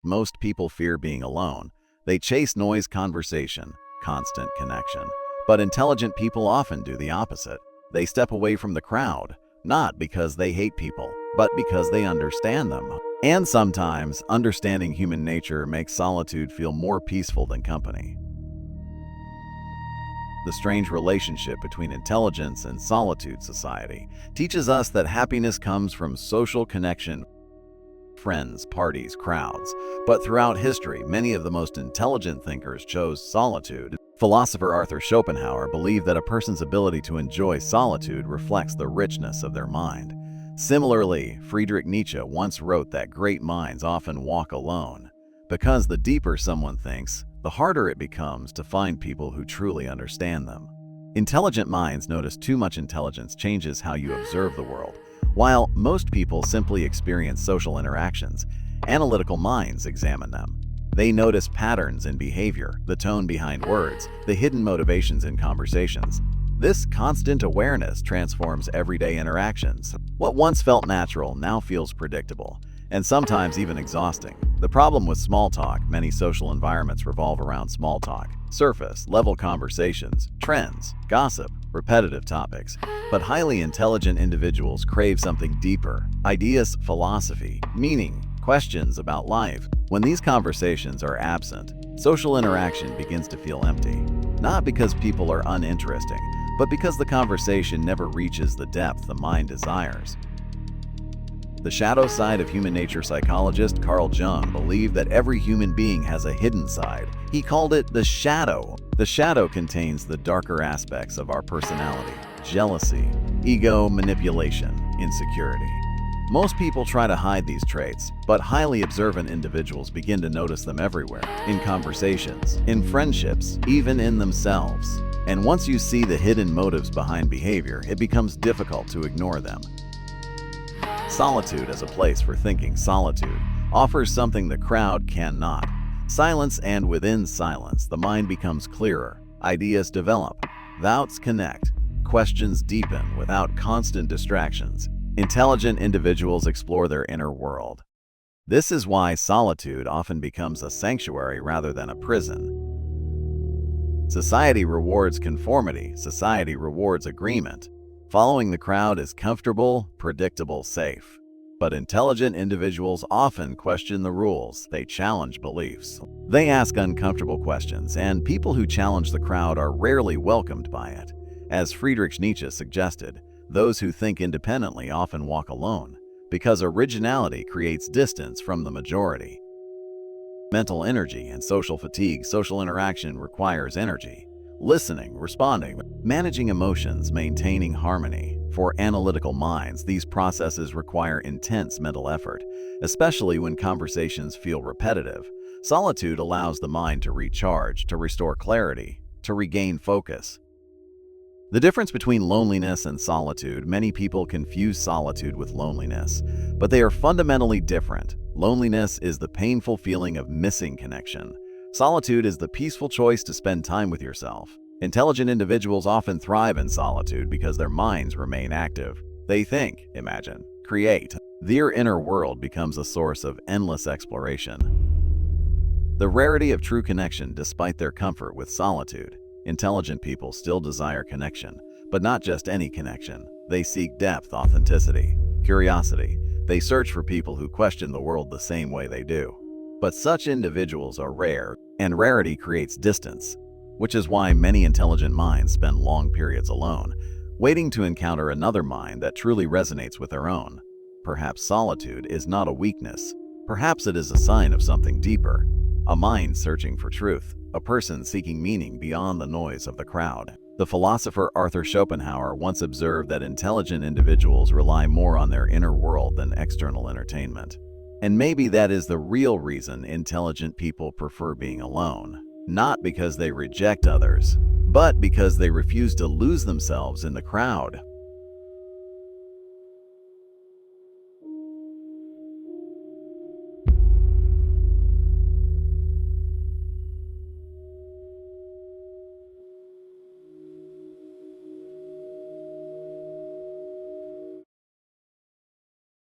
Most people fear being alone. They chase noise, conversation, constant connection. But intelligent people often do the opposite. They step away from the crowd, not because they hate people, but because they understand them. And sometimes, understanding human nature makes solitude feel more peaceful than company. The strange relationship between intelligence and solitude society teaches us that happiness comes from social connection, friends, parties, crowds. But throughout history, many of the most intelligent thinkers chose solitude. Philosopher Arthur Schopenhauer believed that a person's ability to enjoy solitude reflects the richness of their mind. Similarly, Friedrich Nietzsche once wrote that great minds often walk alone, because the deeper someone thinks, the harder it becomes to find people who truly understand them. Intelligent minds notice too much intelligence changes how you observe the world. While most people simply experience social interactions, analytical minds examine them. They notice patterns in behavior, the tone behind words, the hidden motivations in conversations. This constant awareness transforms everyday interactions. What once felt natural now feels predictable, and sometimes even exhausting. The problem with small talk, many social environments revolve around small talk, surface-level conversations, trends, gossip, repetitive topics. But highly intelligent individuals crave something deeper: ideas, philosophy, meaning, questions about life. When these conversations are absent, social interaction begins to feel empty. Not because people are uninteresting, but because the conversation never reaches the depth the mind desires. The shadow side of human nature psychologist Carl Jung believed that every human being has a hidden side. He called it the shadow. The shadow contains the darker aspects of our personality: jealousy, ego, manipulation, insecurity. Most people try to hide these traits, but highly observant individuals begin to notice them everywhere, in conversations, in friendships, even in themselves. And once you see the hidden motives behind behavior, it becomes difficult to ignore them. Solitude as a place for thinking. Solitude offers something the crowd cannot: silence, and within silence, the mind becomes clearer, ideas develop, doubts connect, questions deepen without constant distractions. Intelligent individuals explore their inner world. This is why solitude often becomes a sanctuary rather than a prison. Society rewards conformity. Society rewards agreement. Following the crowd is comfortable, predictable, safe. But intelligent individuals often question the rules. They challenge beliefs. They ask uncomfortable questions, and people who challenge the crowd are rarely welcomed by it. As Friedrich Nietzsche suggested, those who think independently often walk alone, because originality creates distance from the majority. Mental energy and social fatigue. Social interaction requires energy. Listening, responding, managing emotions, maintaining harmony. For analytical minds, these processes require intense mental effort, especially when conversations feel repetitive. Solitude allows the mind to recharge, to restore clarity, to regain focus. The difference between loneliness and solitude. Many people confuse solitude with loneliness, but they are fundamentally different. Loneliness is the painful feeling of missing connection. Solitude is the peaceful choice to spend time with yourself. Intelligent individuals often thrive in solitude because their minds remain active. They think, imagine, create. Their inner world becomes a source of endless exploration. The rarity of true connection. Despite their comfort with solitude, intelligent people still desire connection, but not just any connection. They seek depth, authenticity, curiosity. They search for people who question the world the same way they do. But such individuals are rare, and rarity creates distance, which is why many intelligent minds spend long periods alone, waiting to encounter another mind that truly resonates with their own. Perhaps solitude is not a weakness. Perhaps it is a sign of something deeper. A mind searching for truth, a person seeking meaning beyond the noise of the crowd. The philosopher Arthur Schopenhauer once observed that intelligent individuals rely more on their inner world than external entertainment. And maybe that is the real reason intelligent people prefer being alone. Not because they reject others, but because they refuse to lose themselves in the crowd.